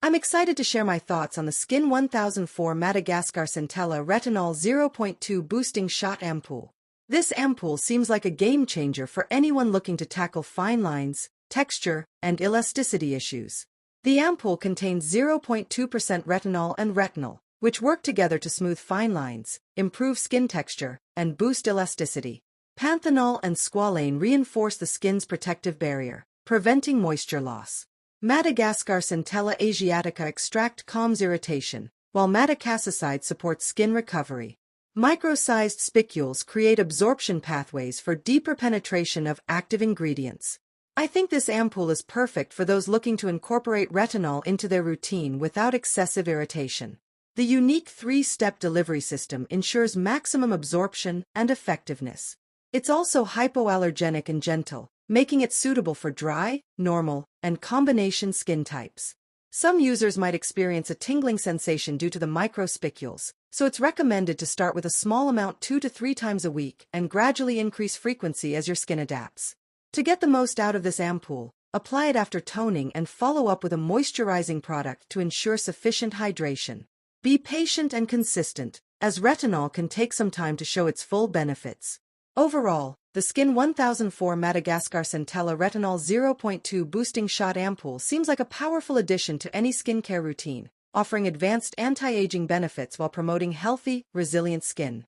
I'm excited to share my thoughts on the SKIN1004 Madagascar Centella Retinol 0.2 Boosting Shot Ampoule. This ampoule seems like a game-changer for anyone looking to tackle fine lines, texture, and elasticity issues. The ampoule contains 0.2% retinol and retinol, which work together to smooth fine lines, improve skin texture, and boost elasticity. Panthenol and squalane reinforce the skin's protective barrier, preventing moisture loss. Madagascar Centella Asiatica extract calms irritation, while madecassoside supports skin recovery. Micro-sized spicules create absorption pathways for deeper penetration of active ingredients. I think this ampoule is perfect for those looking to incorporate retinol into their routine without excessive irritation. The unique 3-step delivery system ensures maximum absorption and effectiveness. It's also hypoallergenic and gentle, making it suitable for dry, normal, and combination skin types. Some users might experience a tingling sensation due to the microspicules, so it's recommended to start with a small amount 2 to 3 times a week and gradually increase frequency as your skin adapts. To get the most out of this ampoule, apply it after toning and follow up with a moisturizing product to ensure sufficient hydration. Be patient and consistent, as retinol can take some time to show its full benefits. Overall, the SKIN1004 Madagascar Centella Retinol 0.2 Boosting Shot Ampoule seems like a powerful addition to any skincare routine, offering advanced anti-aging benefits while promoting healthy, resilient skin.